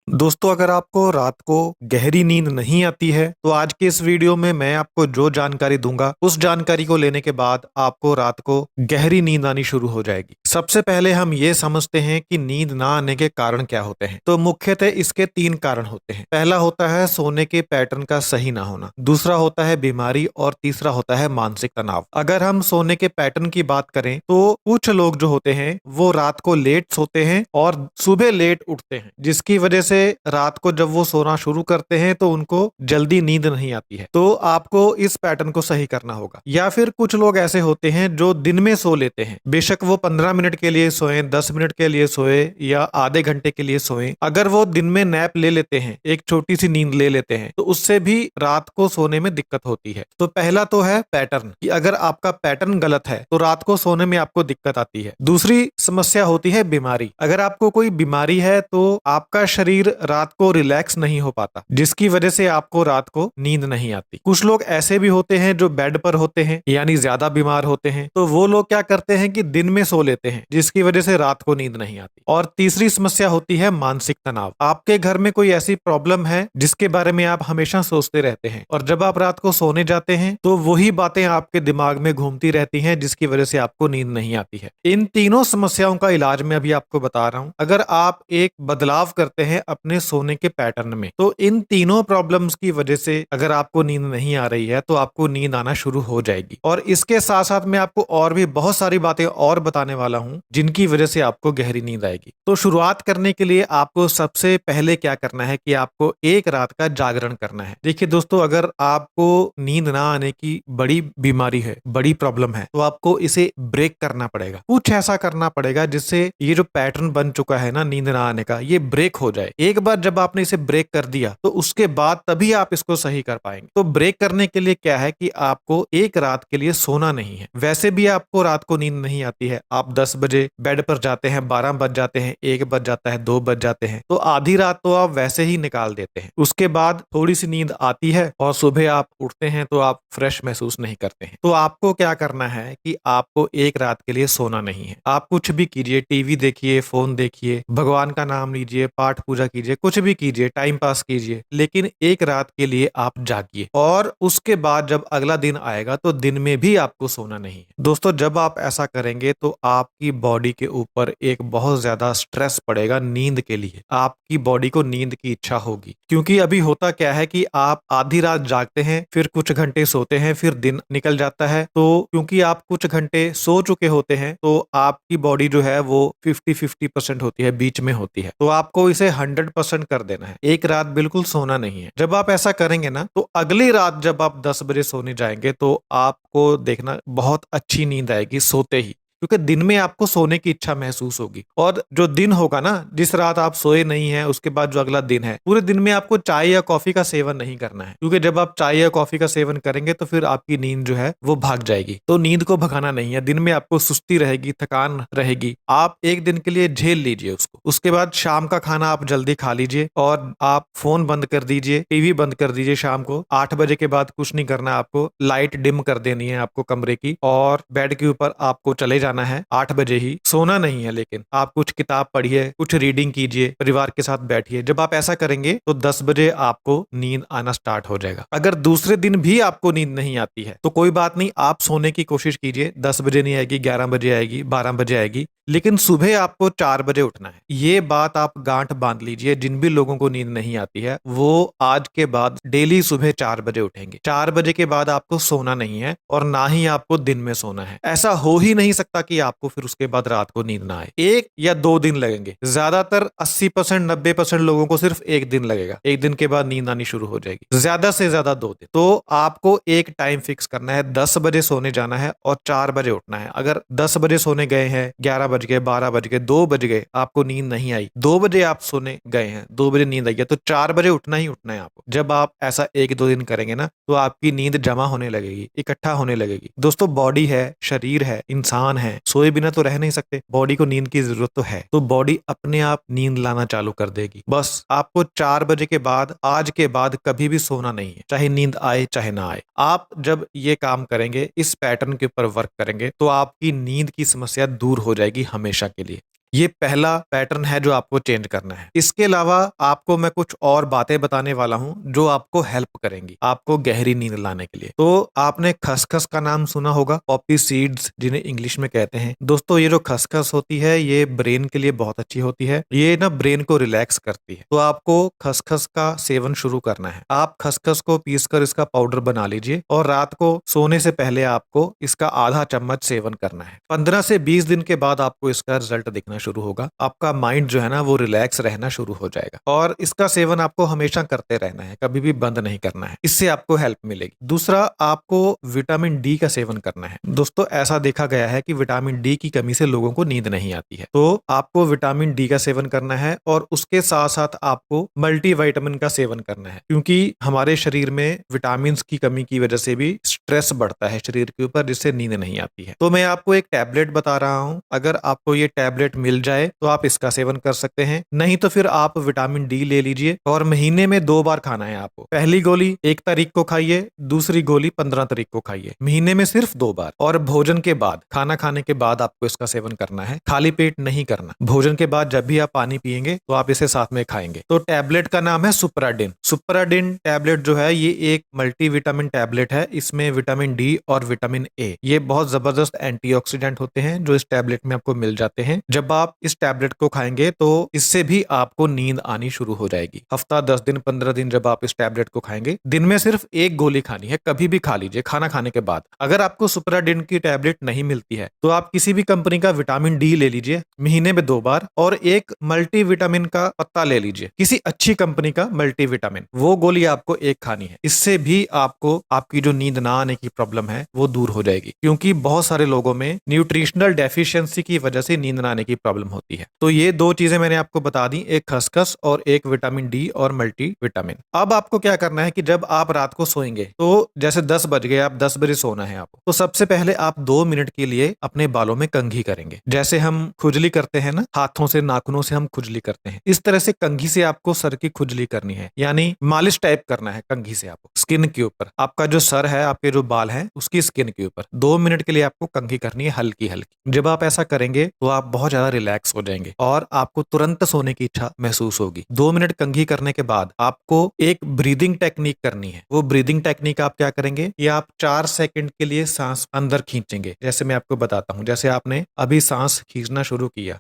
दोस्तों, अगर आपको रात को गहरी नींद नहीं आती है तो आज के इस वीडियो में मैं आपको जो जानकारी दूंगा उस जानकारी को लेने के बाद आपको रात को गहरी नींद आनी शुरू हो जाएगी। सबसे पहले हम ये समझते हैं कि नींद ना आने के कारण क्या होते हैं। तो मुख्यतः इसके 3 कारण होते हैं। पहला होता है सोने के पैटर्न का सही ना होना, दूसरा होता है बीमारी और तीसरा होता है मानसिक तनाव। अगर हम सोने के पैटर्न की बात करें तो कुछ लोग जो होते हैं वो रात को लेट सोते हैं और सुबह लेट उठते हैं, जिसकी वजह से रात को जब वो सोना शुरू करते हैं तो उनको जल्दी नींद नहीं आती है। तो आपको इस पैटर्न को सही करना होगा। या फिर कुछ लोग ऐसे होते हैं जो दिन में सो लेते हैं, बेशक वो 15 मिनट के लिए सोए, 10 मिनट के लिए सोए या आधे घंटे के लिए सोए, अगर वो दिन में नैप ले लेते हैं, एक छोटी सी नींद ले लेते हैं, तो उससे भी रात को सोने में दिक्कत होती है। तो पहला तो है पैटर्न, कि अगर आपका पैटर्न गलत है तो रात को सोने में आपको दिक्कत आती है। दूसरी समस्या होती है बीमारी। अगर आपको कोई बीमारी है तो आपका शरीर रात को रिलैक्स नहीं हो पाता, जिसकी वजह से आपको रात को नींद नहीं आती। कुछ लोग ऐसे भी होते हैं जो बेड पर होते हैं, यानी ज्यादा बीमार होते हैं, तो वो लोग क्या करते हैं कि दिन में सो लेते हैं, जिसकी वजह से रात को नींद नहीं आती। और तीसरी समस्या होती है मानसिक तनाव। आपके घर में कोई ऐसी प्रॉब्लम है जिसके बारे में आप हमेशा सोचते रहते हैं, और जब आप रात को सोने जाते हैं तो वही बातें आपके दिमाग में घूमती रहती हैं, जिसकी वजह से आपको नींद नहीं आती है। इन तीनों समस्याओं का इलाज मैं अभी आपको बता रहा हूं। अगर आप एक बदलाव करते हैं अपने सोने के पैटर्न में, तो इन तीनों प्रॉब्लम्स की वजह से अगर आपको नींद नहीं आ रही है तो आपको नींद आना शुरू हो जाएगी। और इसके साथ साथ मैं आपको और भी बहुत सारी बातें और बताने वाला हूं जिनकी वजह से आपको गहरी नींद आएगी। तो शुरुआत करने के लिए आपको सबसे पहले क्या करना है कि आपको एक रात का जागरण करना है। देखिए दोस्तों, अगर आपको नींद ना आने की बड़ी बीमारी है, बड़ी प्रॉब्लम है, तो आपको इसे ब्रेक करना पड़ेगा। कुछ ऐसा करना पड़ेगा जिससे ये जो पैटर्न बन चुका है ना नींद ना आने का, ये ब्रेक हो जाए। एक बार जब आपने इसे ब्रेक कर दिया तो उसके बाद तभी आप इसको सही कर पाएंगे। तो ब्रेक करने के लिए क्या है कि आपको एक रात के लिए सोना नहीं है। वैसे भी आपको रात को नींद नहीं आती है, आप 10 बजे बेड पर जाते हैं, 12 बज जाते हैं, 1 बज जाता है, 2 बज जाते हैं, तो आधी रात तो आप वैसे ही निकाल देते हैं। उसके बाद थोड़ी सी नींद आती है और सुबह आप उठते हैं तो आप फ्रेश महसूस नहीं करते हैं। तो आपको क्या करना है कि आपको एक रात के लिए सोना नहीं है। आप कुछ भी कीजिए, टीवी देखिए, फोन देखिए, भगवान का नाम लीजिए, पाठ पूजा कीजिए, कुछ भी कीजिए, टाइम पास कीजिए, लेकिन एक रात के लिए आप जागिए। और उसके बाद जब अगला दिन आएगा तो दिन में भी आपको सोना नहीं है। दोस्तों, जब आप ऐसा करेंगे तो आपकी बॉडी के ऊपर एक बहुत ज्यादा स्ट्रेस पड़ेगा नींद के लिए। आपकी बॉडी को नींद की इच्छा होगी, क्योंकि अभी होता क्या है कि आप आधी रात जागते हैं, फिर कुछ घंटे सोते हैं, फिर दिन निकल जाता है। तो क्योंकि आप कुछ घंटे सो चुके होते हैं तो आपकी बॉडी जो है वो 50-50% होती है, बीच में होती है। तो आपको इसे 100% कर देना है। एक रात बिल्कुल सोना नहीं है। जब आप ऐसा करेंगे ना तो अगली रात जब आप 10 बजे सोने जाएंगे तो आपको देखना बहुत अच्छी नींद आएगी सोते ही, क्योंकि दिन में आपको सोने की इच्छा महसूस होगी। और जो दिन होगा ना, जिस रात आप सोए नहीं है, उसके बाद जो अगला दिन है, पूरे दिन में आपको चाय या कॉफी का सेवन नहीं करना है, क्योंकि जब आप चाय या कॉफी का सेवन करेंगे तो फिर आपकी नींद जो है वो भाग जाएगी। तो नींद को भगाना नहीं है। दिन में आपको सुस्ती रहेगी, थकान रहेगी, आप एक दिन के लिए झेल लीजिए उसको। उसके बाद शाम का खाना आप जल्दी खा लीजिए और आप फोन बंद कर दीजिए, टीवी बंद कर दीजिए। शाम को 8 बजे के बाद कुछ नहीं करना, आपको लाइट डिम कर देनी है आपको कमरे की, और बेड के ऊपर आपको चले जाना है 8 बजे ही। सोना नहीं है, लेकिन आप कुछ किताब पढ़िए, कुछ रीडिंग कीजिए, परिवार के साथ बैठिए। जब आप ऐसा करेंगे तो 10 बजे आपको नींद आना स्टार्ट हो जाएगा। अगर दूसरे दिन भी आपको नींद नहीं आती है तो कोई बात नहीं, आप सोने की कोशिश कीजिए। 10 बजे नहीं आएगी, 11 बजे आएगी, 12 बजे आएगी, लेकिन सुबह आपको 4 बजे उठना है। ये बात आप गांठ बांध लीजिए। जिन भी लोगों को नींद नहीं आती है वो आज के बाद डेली सुबह 4 बजे उठेंगे। 4 बजे के बाद आपको सोना नहीं है और ना ही आपको दिन में सोना है। ऐसा हो ही नहीं सकता कि आपको फिर उसके बाद रात को नींद ना आए। 1 या 2 दिन लगेंगे, ज्यादातर 80% 90% लोगों को सिर्फ 1 दिन लगेगा। 1 दिन के बाद नींद आनी शुरू हो जाएगी, ज्यादा से ज्यादा 2 दिन। तो आपको एक टाइम फिक्स करना है, 10 बजे सोने जाना है और 4 बजे उठना है। अगर 10 बजे सोने गए हैं, 11 बज गए, 12 बज गए, 2 बज गए, आपको नींद नहीं आई, 2 बजे आप सोने गए हैं, 2 बजे नींद आई है, तो 4 बजे उठना ही उठना है आपको। जब आप ऐसा 1-2 दिन करेंगे ना तो आपकी नींद जमा होने लगेगी, इकट्ठा होने लगेगी। दोस्तों, बॉडी है, शरीर है, इंसान है, सोए बिना तो रह नहीं सकते। बॉडी को नींद की जरूरत तो है, तो बॉडी अपने आप नींद लाना चालू कर देगी। बस आपको 4 बजे के बाद, आज के बाद कभी भी सोना नहीं है, चाहे नींद आए चाहे ना आए। आप जब ये काम करेंगे, इस पैटर्न के ऊपर वर्क करेंगे, तो आपकी नींद की समस्या दूर हो जाएगी हमेशा के लिए। ये पहला पैटर्न है जो आपको चेंज करना है। इसके अलावा आपको मैं कुछ और बातें बताने वाला हूं जो आपको हेल्प करेंगी आपको गहरी नींद लाने के लिए। तो आपने खसखस का नाम सुना होगा, पॉपी सीड्स जिन्हें इंग्लिश में कहते हैं। दोस्तों ये जो खसखस होती है ये ब्रेन के लिए बहुत अच्छी होती है, ये ना ब्रेन को रिलैक्स करती है। तो आपको खसखस का सेवन शुरू करना है। आप खसखस को पीसकर इसका पाउडर बना लीजिए और रात को सोने से पहले आपको इसका आधा चम्मच सेवन करना है। 15 से 20 दिन के बाद आपको इसका रिजल्ट दिखना शुरू होगा। आपका माइंड जो है ना वो रिलैक्स रहना शुरू हो जाएगा और इसका सेवन आपको हमेशा करते रहना है, कभी भी बंद नहीं करना है। इससे आपको हेल्प मिलेगी। दूसरा, आपको विटामिन डी का सेवन करना है। दोस्तों ऐसा देखा गया है कि विटामिन डी की कमी से लोगों को नींद नहीं आती है, तो आपको विटामिन डी का सेवन करना है और उसके साथ साथ आपको मल्टीविटामिन का सेवन करना है, क्योंकि हमारे शरीर में विटामिन की कमी की वजह से भी स्ट्रेस बढ़ता है शरीर के ऊपर, जिससे नींद नहीं आती है। तो मैं आपको एक टैबलेट बता रहा हूं, अगर आपको ये टैबलेट मिल जाए तो आप इसका सेवन कर सकते हैं, नहीं तो फिर आप विटामिन डी ले लीजिए और महीने में 2 बार खाना है आपको। पहली गोली 1 तारीख को खाइए, दूसरी गोली 15 तारीख को खाइए, महीने में सिर्फ 2 बार। और भोजन के बाद, खाना खाने के बाद आपको इसका सेवन करना है, खाली पेट नहीं करना। भोजन के बाद जब भी आप पानी पिएंगे तो आप इसे साथ में खाएंगे। तो टैबलेट का नाम है सुप्राडिन। सुप्राडिन टैबलेट जो है ये एक मल्टीविटामिन टैबलेट है। इसमें विटामिन डी और विटामिन ए, ये बहुत जबरदस्त एंटीऑक्सीडेंट होते हैं जो इस टैबलेट में आपको मिल जाते हैं। जब आप इस टैबलेट को खाएंगे तो इससे भी आपको नींद आनी शुरू हो जाएगी। हफ्ता 10 दिन 15 दिन जब आप इस टैबलेट को खाएंगे, दिन में सिर्फ 1 गोली खानी है, कभी भी खा लीजिए खाना खाने के बाद। अगर आपको सुप्राडिन की टैबलेट नहीं मिलती है तो आप किसी भी कंपनी का विटामिन डी ले लीजिए महीने में 2 बार, और एक मल्टीविटामिन का पत्ता ले लीजिए, किसी अच्छी कंपनी का मल्टीविटामिन, वो गोली आपको 1 खानी है। इससे भी आपको आपकी जो नींद ना आने की प्रॉब्लम है वो दूर हो जाएगी, क्योंकि बहुत सारे लोगों में न्यूट्रिशनल डेफिशिएंसी की वजह से नींद ना आने की प्रॉब्लम होती है। तो ये 2 चीजें मैंने आपको बता दी, एक खसखस और एक विटामिन डी और मल्टीविटामिन। अब आपको क्या करना है कि जब आप रात को सोएंगे, तो जैसे 10 बज गए, आप 10 बजे सोना है आपको, तो सबसे पहले आप 2 मिनट के लिए अपने बालों में कंघी करेंगे। जैसे हम खुजली करते हैं ना, हाथों से नाखूनों से हम खुजली करते हैं, इस तरह से कंघी से आपको सर की खुजली करनी है, यानी मालिश टाइप करना है कंघी से आपको स्किन के ऊपर। आपका जो सर है, आपके जो बाल हैं, उसकी स्किन के ऊपर 2 मिनट के लिए आपको कंघी करनी है, हल्की हल्की। जब आप ऐसा करेंगे तो आप बहुत ज्यादा रिलैक्स हो जाएंगे और आपको तुरंत सोने की इच्छा महसूस होगी। 2 मिनट कंघी करने के बाद आपको एक ब्रीदिंग टेक्निक करनी है। वो ब्रीदिंग टेक्निक आप क्या करेंगे, ये आप 4 सेकंड के लिए सांस अंदर खींचेंगे। जैसे मैं आपको बताता हूं, जैसे आपने अभी सांस खींचना शुरू किया,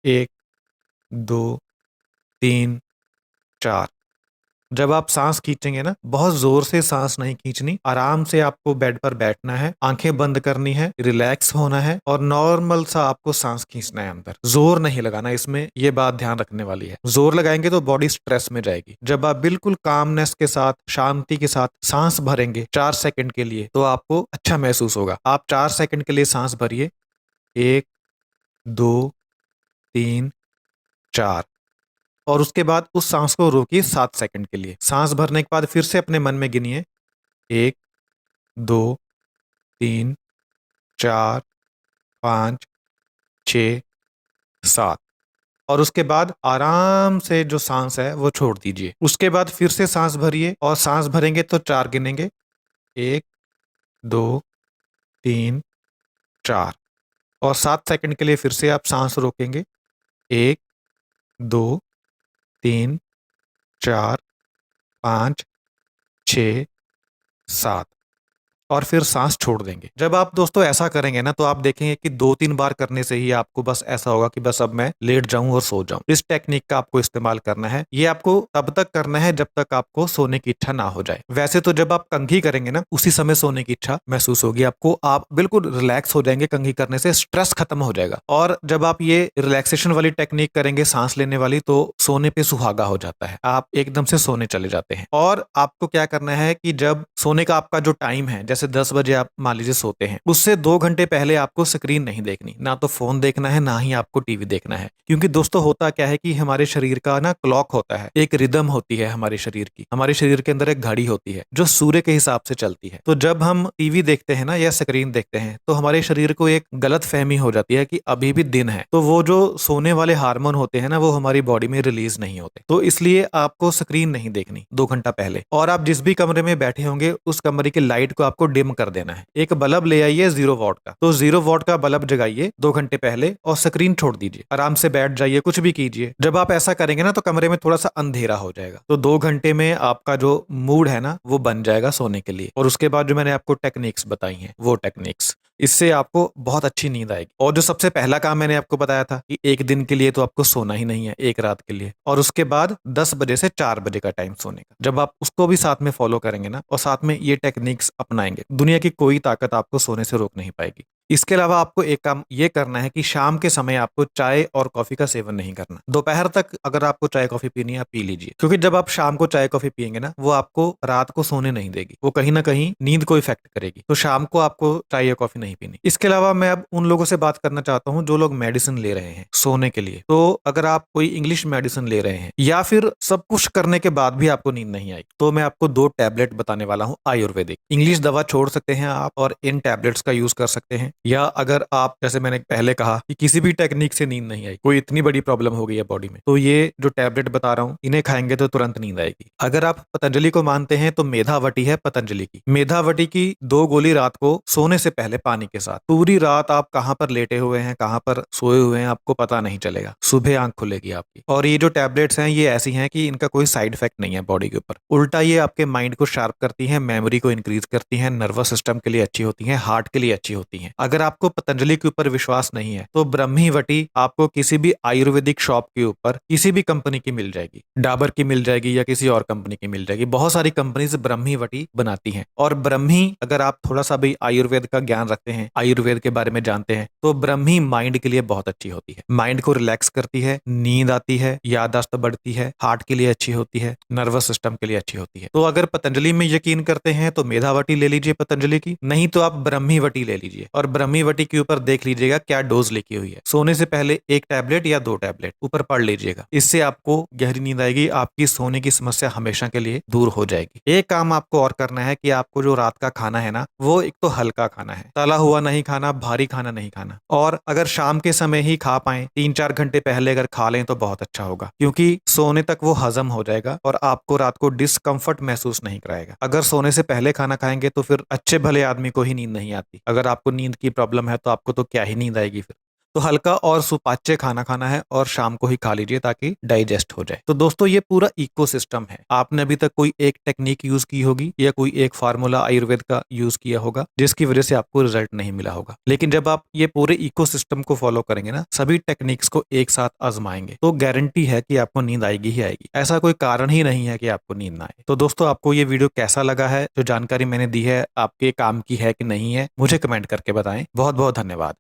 1 2 3 4। जब आप सांस खींचेंगे ना, बहुत जोर से सांस नहीं खींचनी, आराम से आपको बेड पर बैठना है, आंखें बंद करनी है, रिलैक्स होना है और नॉर्मल सा आपको सांस खींचना है अंदर। जोर नहीं लगाना इसमें, ये बात ध्यान रखने वाली है। जोर लगाएंगे तो बॉडी स्ट्रेस में जाएगी। जब आप बिल्कुल कामनेस के साथ, शांति के साथ सांस भरेंगे 4 सेकंड के लिए, तो आपको अच्छा महसूस होगा। आप 4 सेकंड के लिए सांस भरिए, 1 2 3 4, और उसके बाद उस सांस को रोकिए 7 सेकंड के लिए। सांस भरने के बाद फिर से अपने मन में गिनिए, 1 2 3 4 5 6 7, और उसके बाद आराम से जो सांस है वो छोड़ दीजिए। उसके बाद फिर से सांस भरिए और सांस भरेंगे तो 4 गिनेंगे, 1 2 3 4, और 7 सेकंड के लिए फिर से आप सांस रोकेंगे, 1 2 3 4 5 6 7, और फिर सांस छोड़ देंगे। जब आप दोस्तों ऐसा करेंगे ना, तो आप देखेंगे कि 2-3 बार करने से ही आपको बस ऐसा होगा कि बस अब मैं लेट जाऊं और सो जाऊं। इस टेक्निक का आपको इस्तेमाल करना है। ये आपको तब तक करना है जब तक आपको सोने की इच्छा ना हो जाए। वैसे तो जब आप कंघी करेंगे ना, उसी समय सोने की इच्छा महसूस होगी आपको, आप बिल्कुल रिलैक्स हो जाएंगे। कंघी करने से स्ट्रेस खत्म हो जाएगा, और जब आप ये रिलैक्सेशन वाली टेक्निक करेंगे, सांस लेने वाली, तो सोने पे सुहागा हो जाता है, आप एकदम से सोने चले जाते हैं। और आपको क्या करना है कि जब सोने का आपका जो टाइम है, जैसे 10 बजे आप मान लीजिए सोते हैं, उससे 2 घंटे पहले आपको स्क्रीन नहीं देखनी, ना तो फोन देखना है, ना ही आपको टीवी देखना है। क्योंकि दोस्तों होता क्या है कि हमारे शरीर का ना क्लॉक होता है, एक रिदम होती है हमारे शरीर की। हमारे शरीर के अंदर एक घड़ी होती है जो सूर्य के हिसाब से चलती है। तो जब हम टीवी देखते हैं ना या स्क्रीन देखते हैं, तो हमारे शरीर को एक गलत फहमी हो जाती है कि अभी भी दिन है। तो वो जो सोने वाले हार्मोन होते हैं ना, वो हमारी बॉडी में रिलीज नहीं होते। तो इसलिए आपको स्क्रीन नहीं देखनी 2 घंटा पहले। और आप जिस भी कमरे में बैठे होंगे, उस कमरे की लाइट को आपको डिम कर देना है। एक बल्ब ले आइए 0 वॉट का, तो 0 वॉट का बल्ब जगाइए 2 घंटे पहले और स्क्रीन छोड़ दीजिए, आराम से बैठ जाइए, कुछ भी कीजिए। जब आप ऐसा करेंगे ना तो कमरे में थोड़ा सा अंधेरा हो जाएगा, तो 2 घंटे में आपका जो मूड है ना वो बन जाएगा सोने के लिए। और उसके बाद जो मैंने आपको टेक्निक्स बताई हैं वो टेक्निक्स, इससे आपको बहुत अच्छी नींद आएगी। और जो सबसे पहला काम मैंने आपको बताया था कि एक दिन के लिए तो आपको सोना ही नहीं है, एक रात के लिए, और उसके बाद 10 बजे से 4 बजे का टाइम सोने का। जब आप उसको भी साथ में फॉलो करेंगे ना और साथ में ये टेक्निक्स अपनाएंगे, दुनिया की कोई ताकत आपको सोने से रोक नहीं पाएगी। इसके अलावा आपको एक काम ये करना है कि शाम के समय आपको चाय और कॉफी का सेवन नहीं करना। दोपहर तक अगर आपको चाय कॉफी पीनी है आप पी लीजिए, क्योंकि जब आप शाम को चाय कॉफी पियेंगे ना वो आपको रात को सोने नहीं देगी, वो कहीं ना कहीं नींद को इफेक्ट करेगी। तो शाम को आपको चाय या कॉफी नहीं पीनी। इसके अलावा मैं अब उन लोगों से बात करना चाहता हूँ जो लोग मेडिसिन ले रहे हैं सोने के लिए। तो अगर आप कोई इंग्लिश मेडिसिन ले रहे हैं या फिर सब कुछ करने के बाद भी आपको नींद नहीं आई, तो मैं आपको 2 टैबलेट बताने वाला हूँ आयुर्वेदिक। इंग्लिश दवा छोड़ सकते हैं आप और इन टैबलेट्स का यूज कर सकते हैं। या अगर आप, जैसे मैंने पहले कहा कि किसी भी टेक्निक से नींद नहीं आई, कोई इतनी बड़ी प्रॉब्लम हो गई है बॉडी में, तो ये जो टैबलेट बता रहा हूँ इन्हें खाएंगे तो तुरंत नींद आएगी। अगर आप पतंजलि को मानते हैं तो मेधावटी है पतंजलि की। मेधावटी की 2 गोली रात को सोने से पहले पानी के साथ, पूरी रात आप कहां पर लेटे हुए हैं, कहां पर सोए हुए हैं, आपको पता नहीं चलेगा, सुबह आंख खुलेगी आपकी। और ये जो टैबलेट्स हैं ये ऐसी हैं कि इनका कोई साइड इफेक्ट नहीं है बॉडी के ऊपर, उल्टा ये आपके माइंड को शार्प करती हैं, मेमोरी को इंक्रीज करती हैं, नर्वस सिस्टम के लिए अच्छी होती हैं, हार्ट के लिए अच्छी होती हैं। अगर आपको पतंजलि के ऊपर विश्वास नहीं है तो ब्रह्मी वटी आपको किसी भी आयुर्वेदिक शॉप के ऊपर किसी भी कंपनी की मिल जाएगी, डाबर की मिल जाएगी या किसी और कंपनी की मिल जाएगी। बहुत सारी कंपनीज ब्रह्मी वटी बनाती हैं। और ब्रह्मी, अगर आप थोड़ा सा भी आयुर्वेद का ज्ञान रखते हैं, आयुर्वेद के बारे में जानते हैं, तो ब्रह्मी माइंड के लिए बहुत अच्छी होती है। माइंड को रिलैक्स करती है, नींद आती है, याददाश्त बढ़ती है, हार्ट के लिए अच्छी होती है, नर्वस सिस्टम के लिए अच्छी होती है। तो अगर पतंजलि में यकीन करते हैं तो मेधावटी ले लीजिए पतंजलि की, नहीं तो आप ब्रह्मी वटी ले लीजिए। और ब्रह्मी वटी के ऊपर देख लीजिएगा क्या डोज लिखी हुई है। सोने से पहले 1 टैबलेट या 2 टैबलेट ऊपर पढ़ लीजिएगा, इससे आपको गहरी नींद आएगी, आपकी सोने की समस्या हमेशा के लिए दूर हो जाएगी। एक काम आपको और करना है कि आपको जो रात का खाना है ना वो एक तो हल्का खाना है, तला हुआ नहीं खाना, भारी खाना नहीं खाना। और अगर शाम के समय ही खा पाए, 3-4 घंटे पहले अगर खा लें तो बहुत अच्छा होगा, क्योंकि सोने तक वो हजम हो जाएगा और आपको रात को डिस्कम्फर्ट महसूस नहीं कराएगा। अगर सोने से पहले खाना खाएंगे तो फिर अच्छे भले आदमी को ही नींद नहीं आती। अगर आपको नींद की प्रॉब्लम है तो आपको तो क्या ही नींद आएगी फिर। तो हल्का और सुपाच्य खाना खाना है और शाम को ही खा लीजिए ताकि डाइजेस्ट हो जाए। तो दोस्तों ये पूरा इकोसिस्टम है। आपने अभी तक कोई एक टेक्निक यूज की होगी या कोई एक फार्मूला आयुर्वेद का यूज किया होगा जिसकी वजह से आपको रिजल्ट नहीं मिला होगा, लेकिन जब आप ये पूरे इकोसिस्टम को फॉलो करेंगे ना, सभी टेक्निक्स को एक साथ आजमाएंगे, तो गारंटी है कि आपको नींद आएगी ही आएगी। ऐसा कोई कारण ही नहीं है कि आपको नींद ना आए। तो दोस्तों आपको ये वीडियो कैसा लगा है, जो जानकारी मैंने दी है आपके काम की है कि नहीं है, मुझे कमेंट करके बताएं। बहुत बहुत धन्यवाद।